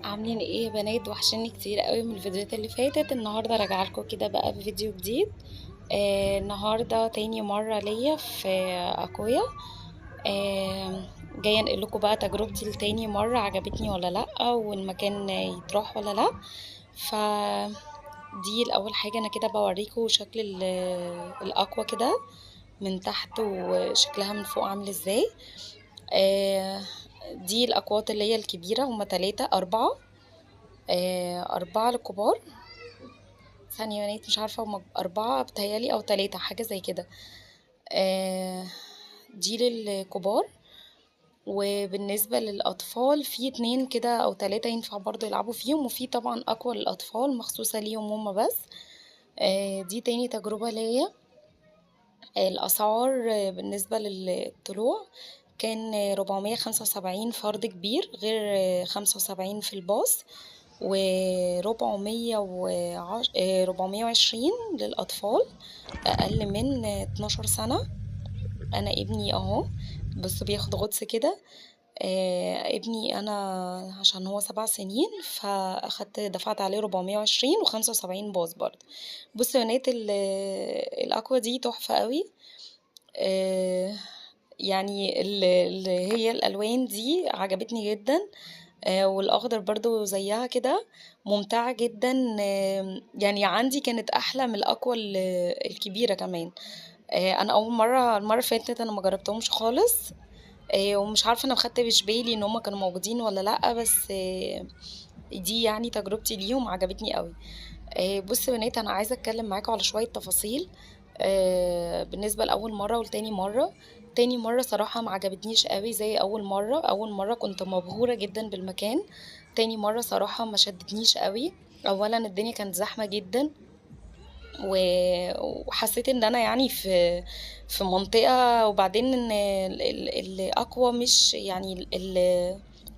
عاملين ايه يا بنات؟ وحشني كتير قوي من الفيديوهات اللي فاتت. النهارده راجعه لكم كده بقى بفيديو جديد. النهارده تاني مره ليا في اكويا. جايه انقل لكم بقى تجربتي لتاني مره، عجبتني ولا لا، والمكان يتراح ولا لا. ف دي الاول حاجه انا كده بوريكم شكل الاكوا كده من تحت، وشكلها من فوق عامل ازاي. آه دي الاكوات اللي هي الكبيره، هما تلاتة اربعة. أربعة للكبار. ثانية يا بنات، مش عارفة هما أربعة بتهيالي أو تلاتة، حاجة زي كده. آه، دي للكبار. وبالنسبة للأطفال في اتنين كده أو تلاتة ينفع برضه يلعبوا فيهم، وفي طبعا أقوى للأطفال مخصوصة ليهم هما بس. دي تاني تجربة ليا. الأسعار بالنسبة للطلوع كان 475 فرد كبير، غير 75 في الباص، وربعمية 420 للأطفال أقل من 12 سنة. أنا ابني أهو، بس بياخد غطس كده. ابني أنا عشان هو 7 سنين فأخدت دفعت عليه 420 و75 باص برضه. بصوا يا بنات، الأكوا دي تحفة قوي. آه، يعني اللي هي الألوان دي عجبتني جدا. والأخضر برضو زيها كده، ممتعة جدا. يعني عندي كانت أحلى من الأقوى الكبيرة كمان. أنا أول مرة، المرة اللي فاتت أنا ما جربتهمش خالص. ومش عارفة أنا مخدتش بالي إن هما كانوا موجودين ولا لأ، بس دي يعني تجربتي ليهم عجبتني قوي. بص يا بنات، أنا عايزة أتكلم معاكم على شوية تفاصيل. بالنسبة لأول مرة ولتاني مرة. تاني مرة صراحة ما عجبتنيش قوي زي أول مرة. أول مرة كنت مبهورة جدا بالمكان. تاني مرة صراحة ما شدتنيش قوي. أولا الدنيا كانت زحمة جدا، وحسيت ان انا يعني في منطقة. وبعدين ان الاقوى مش يعني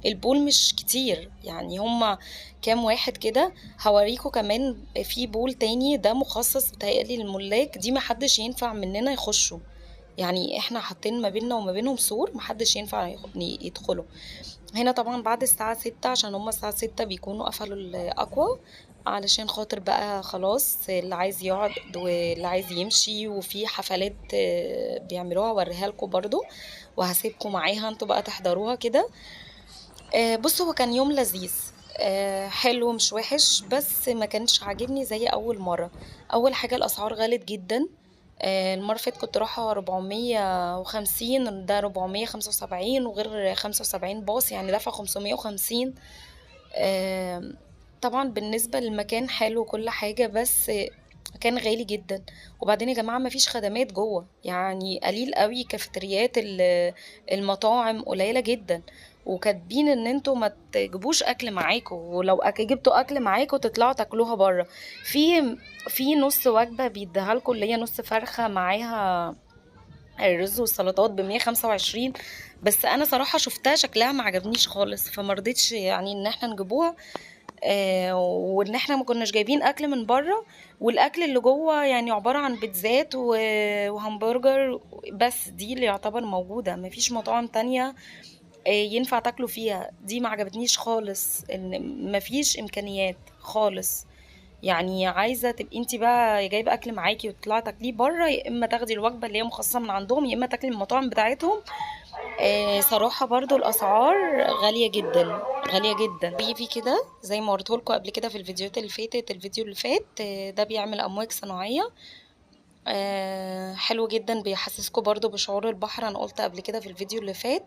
البول مش كتير، يعني هما كام واحد كده. هوريكم كمان في بول تاني ده مخصص بتهيألي للملاك، دي محدش ينفع مننا يخشوا. يعني احنا حاطين ما بيننا وما بينهم سور، محدش ينفع يدخلوا. هنا طبعا بعد الساعة 6، عشان هما الساعة 6 بيكونوا قفلوا الأقوى، علشان خاطر بقى خلاص اللي عايز يقعد واللي عايز يمشي. وفي حفلات بيعملوها، وريها لكم برضو وهسيبكم معاها انتوا بقى تحضروها كده. بصوا، هو كان يوم لذيذ. حلو مش وحش، بس ما كانش عاجبني زي أول مرة. أول حاجة الأسعار غلت جدا. المرة اللي فاتت كنت رايحة 450، ده 475 وغير 75 باص، يعني دفع 550. آم، طبعا بالنسبة للمكان حلو وكل حاجة، بس كان غالي جدا. وبعدين يا جماعة مفيش خدمات جوه، يعني قليل قوي. كافيتريات المطاعم قليلة جدا. وكاتبين ان انتوا ما تجيبوش اكل معاكوا، ولو جبتوا اكل معاكوا تطلعوا تاكلوها بره. في نص وجبة بيديها لكم، اللي هي نص فرخة معاها الرز والسلطات ب125. بس انا صراحة شفتها شكلها ما عجبنيش خالص، فمرضتش يعني ان احنا نجيبوها. وان احنا ما كناش جايبين اكل من بره. والاكل اللي جوه يعني عبارة عن بيتزات وهمبرجر بس، دي اللي يعتبر موجودة. مفيش مطاعم تانية ينفع تاكلوا فيها. دي ما عجبتنيش خالص، ان مفيش امكانيات خالص. يعني عايزه تبقي انت بقى يا جايبه اكل معاكي وتطلعي تاكليه بره، يا اما تاخدي الوجبه اللي هي مخصصه من عندهم، يا اما تاكلي من المطاعم بتاعتهم. صراحه برضو الاسعار غاليه جدا، غاليه جدا. في كده زي ما وريتهولكوا قبل كده في الفيديوهات اللي فاتت. الفيديو اللي فات ده بيعمل امواج صناعيه. حلو جدا، بيحسسكوا برضو بشعور البحر. انا قلت قبل كده في الفيديو اللي فات.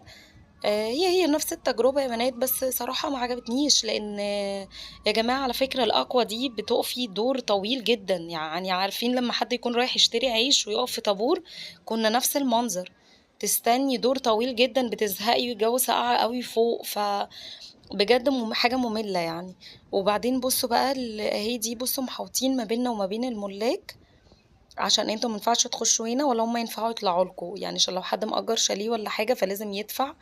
هي نفس التجربة يا بنات، بس صراحة ما عجبتنيش. لأن يا جماعة على فكرة الأقوى دي بتقفي دور طويل جدا. يعني عارفين لما حد يكون رايح يشتري عيش ويقف في طابور، كنا نفس المنظر. تستني دور طويل جدا، بتزهقي، والجو ساقع قوي فوق. بجد حاجة مملة يعني. وبعدين بصوا بقى اهي دي، بصوا محاوطين ما بيننا وما بين الملاك، عشان انتوا مينفعش تخشوا هنا ولا هم ينفعوا يطلعوا لكم. يعني عشان لو حد مأجر شاليه ولا حاجة فلازم يدفع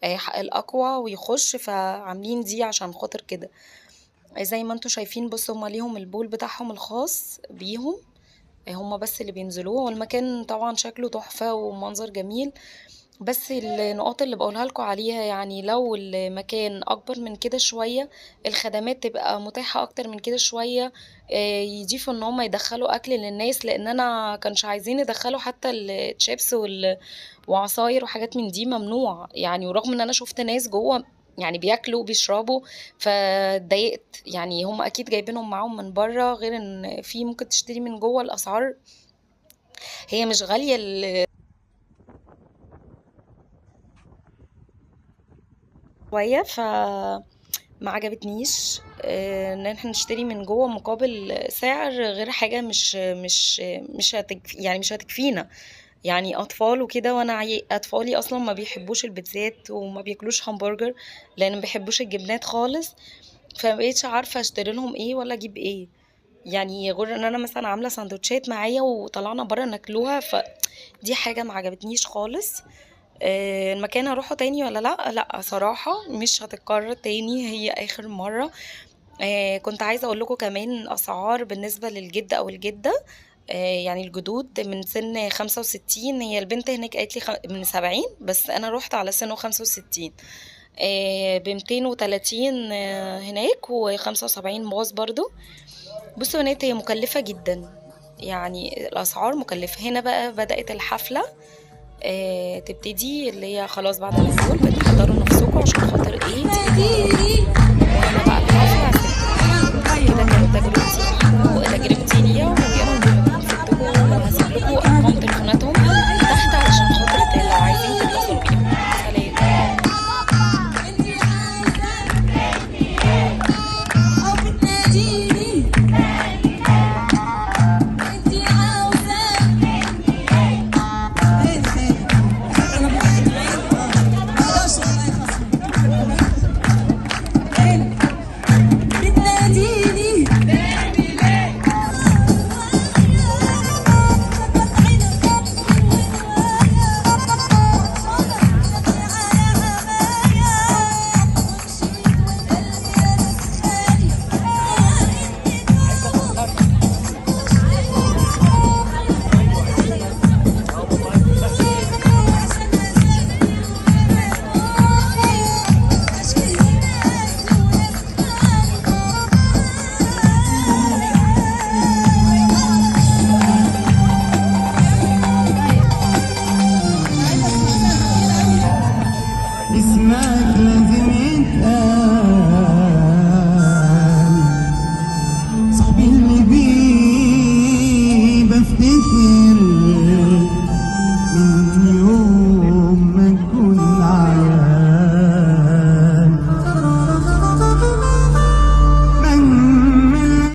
حق الأقوى ويخش. فعاملين دي عشان خاطر كده. زي ما انتوا شايفين، بصوا هما ليهم البول بتاعهم الخاص بيهم. هما بس اللي بينزلوه، والمكان طبعا شكله تحفة ومنظر جميل. بس النقاط اللي باقولها لكم عليها يعني لو المكان أكبر من كده شوية، الخدمات تبقى متاحة أكتر من كده شوية، يضيفوا إن هُم يدخّلوا أكل للناس، لإن أنا كانوش عايزين يدخّلوا حتى الشيبس وعصاير وحاجات من دي ممنوع، يعني ورغم إن أنا شُفت ناس جوّه يعني بياكلوا وبيشربوا، فاتضايقت، يعني هُم أكيد جايبينهم معاهم من برّه، غير إن في ممكن تشتري من جوّه الأسعار هي مش غالية شوية ما عجبتنيش إن إحنا نشتري من جوّه مقابل سعر غير حاجة مش يعني مش هتكفينا، يعني أطفال وكده وأنا أطفالي أصلًا ما بيحبوش البيتزات وما بياكلوش همبرجر، لإن ما بيحبوش الجبنات خالص، فما بقيتش عارفة أشتري لهم إيه والّا أجيب إيه، يعني غير إن أنا مثلًا عاملة ساندوتشات معايا وطلعنا برّه ناكلوها، فدي حاجة ما عجبتنيش خالص. المكان هاروحه تاني والّا لأ؟ لأ صراحة مش هتتكرر تاني، هي آخر مرّة. كنت عايزة أقول لكم كمان الأسعار بالنسبة للجد أو الجدة، يعني الجدود من سِن 65 هي البنت هناك قالت لي من 70 بس أنا رُحت على سِنّه 65 ب230 هناك و75 باص برضه. بُصّوا يا بنات هي مُكلّفة جدًا، يعني الأسعار مُكلّفة. هنا بقى بدأت الحفلة تبتدي اللي هي خلاص بعد النزول بتحضّروا نَفْسكم عشان خاطر إيه، تيجوا تحضروا.